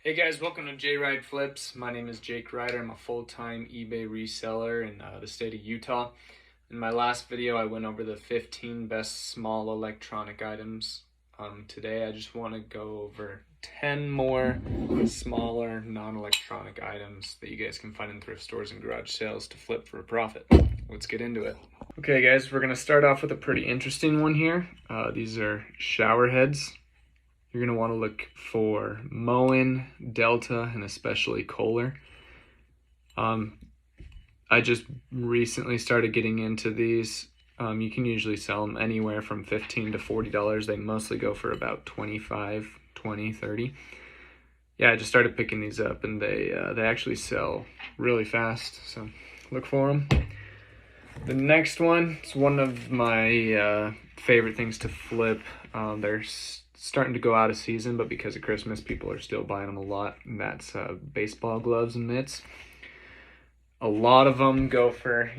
Hey guys, welcome to J Ride Flips. My name is Jake Ryder. I'm a full-time eBay reseller in the state of Utah. In my last video, I went over the 15 best small electronic items. Today, I just want to go over 10 more smaller non-electronic items that you guys can find in thrift stores and garage sales to flip for a profit. Let's get into it. Okay guys, we're going to start off with a pretty interesting one here. These are shower heads. You're going to want to look for Moen, Delta, and especially Kohler. I just recently started getting into these. You can usually sell them anywhere from $15 to $40. They mostly go for about $25, $20, $30. Yeah, I just started picking these up, and they actually sell really fast, so look for them. The next one is one of my favorite things to flip. They're starting to go out of season, but because of Christmas, people are still buying them a lot, and that's baseball gloves and mitts. A lot of them go for,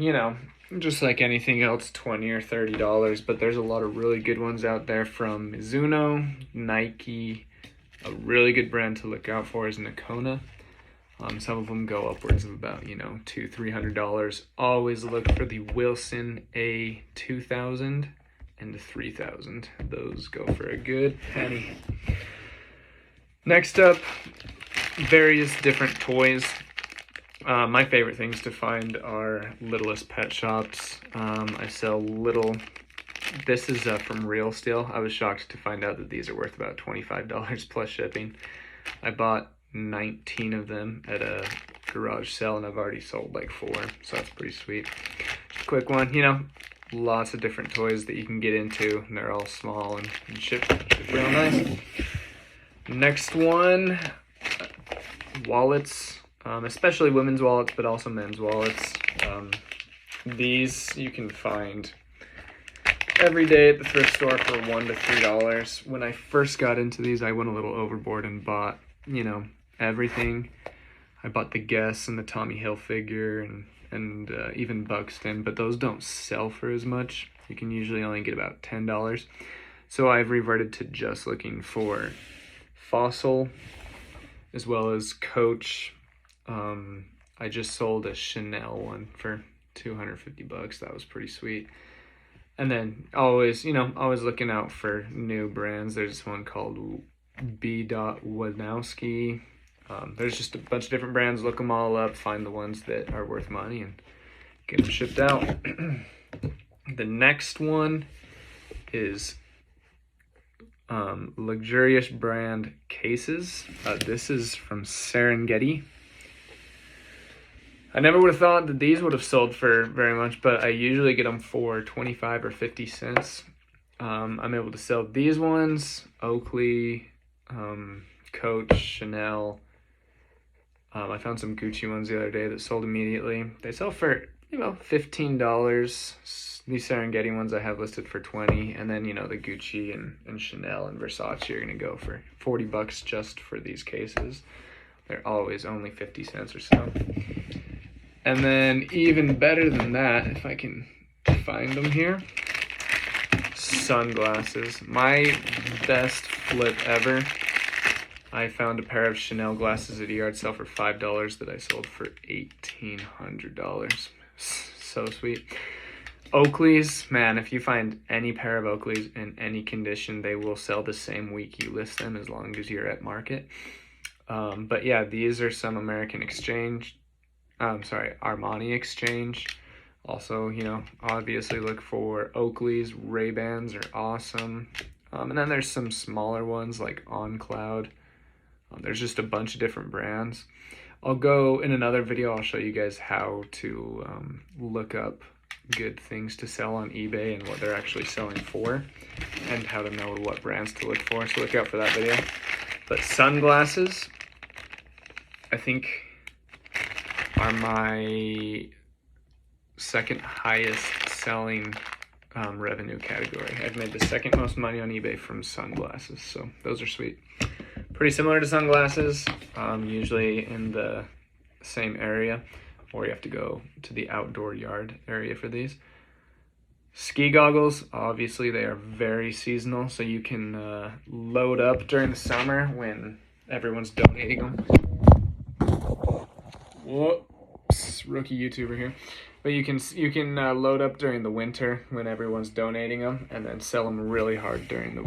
just like anything else, $20 or $30, but there's a lot of really good ones out there from Mizuno, Nike. A really good brand to look out for is Nakona. Some of them go upwards of about, $200, $300. Always look for the Wilson A2000 and the 3000. Those go for a good penny. Next up, various different toys. My favorite things to find are Littlest Pet Shops. I sell little. This is from Real Steel. I was shocked to find out that these are worth about $25 plus shipping. I bought 19 of them at a garage sale, and I've already sold like 4, so that's pretty sweet. Quick one, lots of different toys that you can get into, and they're all small and ship real nice. Next one, wallets, especially women's wallets, but also men's wallets. These you can find every day at the thrift store for $1 to $3. When I first got into these, I went a little overboard and bought, everything. I bought the Guess and the Tommy Hilfiger and even Buxton, but those don't sell for as much. You can usually only get about $10. So I've reverted to just looking for Fossil as well as Coach. I just sold a Chanel one for $250. That was pretty sweet. And then always looking out for new brands. There's this one called B. Wadnowski. There's just a bunch of different brands. Look them all up, find the ones that are worth money, and get them shipped out. The next one is luxurious brand cases. This is from Serengeti. I never would have thought that these would have sold for very much, but I usually get them for 25 or 50 cents. I'm able to sell these ones, Oakley, Coach, Chanel. I found some Gucci ones the other day that sold immediately. They sell for, $15. These Serengeti ones I have listed for $20. And then, the Gucci and Chanel and Versace are going to go for $40 just for these cases. They're always only 50 cents or so. And then even better than that, if I can find them here, sunglasses. My best flip ever. I found a pair of Chanel glasses at a yard sale for $5 that I sold for $1,800. So sweet. Oakleys, man, if you find any pair of Oakleys in any condition, they will sell the same week you list them as long as you're at market. But yeah, these are some Armani Exchange. Also, obviously look for Oakleys. Ray-Bans are awesome. And then there's some smaller ones like On Cloud. There's just a bunch of different brands. I'll go in another video, I'll show you guys how to look up good things to sell on eBay and what they're actually selling for, and how to know what brands to look for. So look out for that video. But sunglasses, I think, are my second highest selling revenue category. I've made the second most money on eBay from sunglasses, so those are sweet. Pretty similar to sunglasses, usually in the same area, or you have to go to the outdoor yard area for these. Ski goggles, obviously they are very seasonal, so you can load up during the summer when everyone's donating them. Whoops, rookie YouTuber here. But you can load up during the winter when everyone's donating them, and then sell them really hard during the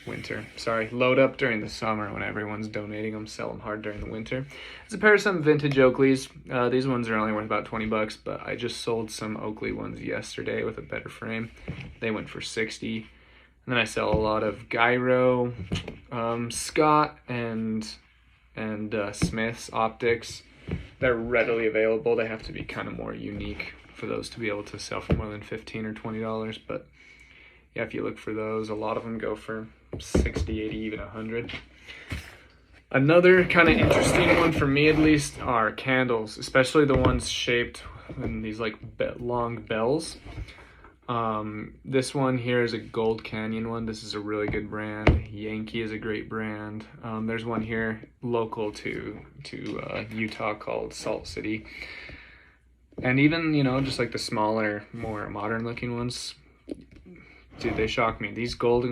winter. Sorry, load up during the summer when everyone's donating them, sell them hard during the winter. It's a pair of some vintage Oakleys. These ones are only worth about $20, but I just sold some Oakley ones yesterday with a better frame. They went for $60. And then I sell a lot of Gyro, Scott, and Smith's optics. They're readily available. They have to be kind of more unique for those to be able to sell for more than $15 or $20. But yeah, if you look for those, a lot of them go for 60, 80, even 100. Another kind of interesting one for me, at least, are candles, especially the ones shaped in these like long bells. This one here is a Gold Canyon one. This is a really good brand. Yankee is a great brand. There's one here local to Utah called Salt City. And even, just like the smaller, more modern looking ones, dude, they shock me. These Gold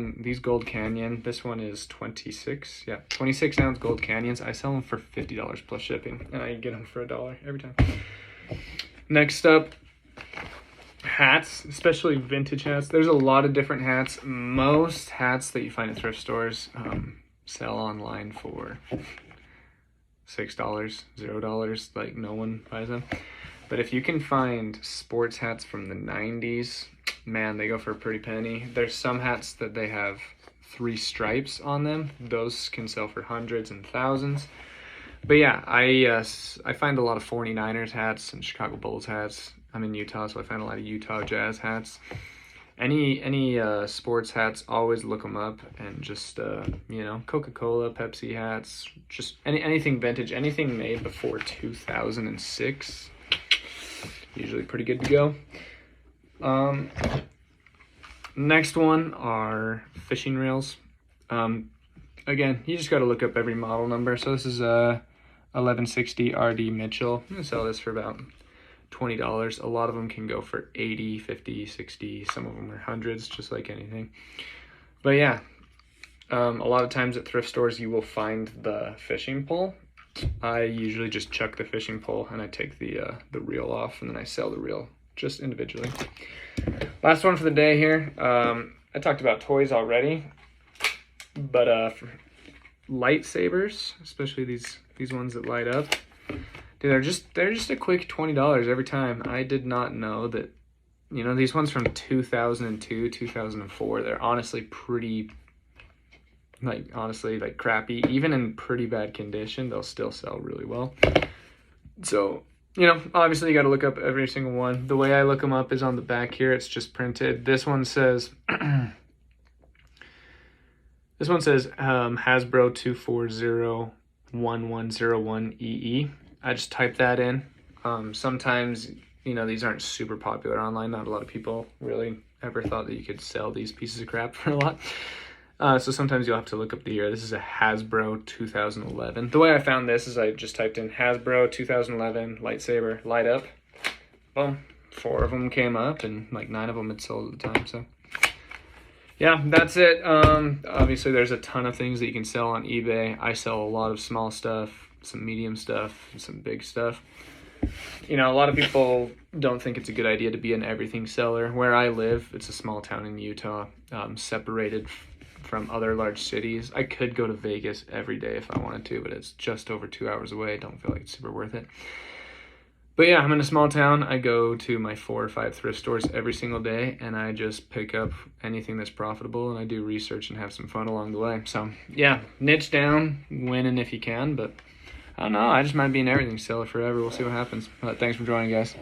Canyon, this one is 26 ounce Gold Canyons. I sell them for $50 plus shipping, and I get them for $1 every time. Next up, hats, especially vintage hats. There's a lot of different hats. Most hats that you find at thrift stores sell online for $6, $0. Like, no one buys them. But if you can find sports hats from the 90s, man, they go for a pretty penny. There's some hats that they have 3 stripes on them. Those can sell for hundreds and thousands. But yeah, I find a lot of 49ers hats and Chicago Bulls hats. I'm in Utah, so I find a lot of Utah Jazz hats. Any sports hats, always look them up, and just Coca-Cola, Pepsi hats, just anything vintage, anything made before 2006, usually pretty good to go. Next one are fishing reels. Again, you just got to look up every model number. So this is a 1160 RD Mitchell. I'm gonna sell this for about $20. A lot of them can go for 80, 50, 60. Some of them are hundreds, just like anything. But yeah, a lot of times at thrift stores you will find the fishing pole. I usually just chuck the fishing pole and I take the reel off, and then I sell the reel just individually. Last one for the day here. I talked about toys already, but for lightsabers, especially these ones that light up, dude, they're just a quick $20 every time. I did not know that, these ones from 2002, 2004, they're honestly pretty, like crappy. Even in pretty bad condition, they'll still sell really well. So, obviously you got to look up every single one. The way I look them up is on the back here. It's just printed. This one says Hasbro 2401101EE. I just type that in. Sometimes, these aren't super popular online. Not a lot of people really ever thought that you could sell these pieces of crap for a lot. So sometimes you'll have to look up the year. This is a Hasbro 2011. The way I found this is I just typed in Hasbro 2011 lightsaber light up. Boom. 4 of them came up, and like 9 of them had sold at the time. So yeah, that's it. Obviously there's a ton of things that you can sell on eBay. I sell a lot of small stuff, some medium stuff, and some big stuff. A lot of people don't think it's a good idea to be an everything seller. Where I live, it's a small town in Utah, separated from other large cities. I could go to Vegas every day if I wanted to, but it's just over 2 hours away. I don't feel like it's super worth it. But yeah, I'm in a small town. I go to my 4 or 5 thrift stores every single day, and I just pick up anything that's profitable, and I do research and have some fun along the way. So yeah, niche down, winning if you can, but I don't know. I just might be an everything seller forever. We'll see what happens. But thanks for joining, guys.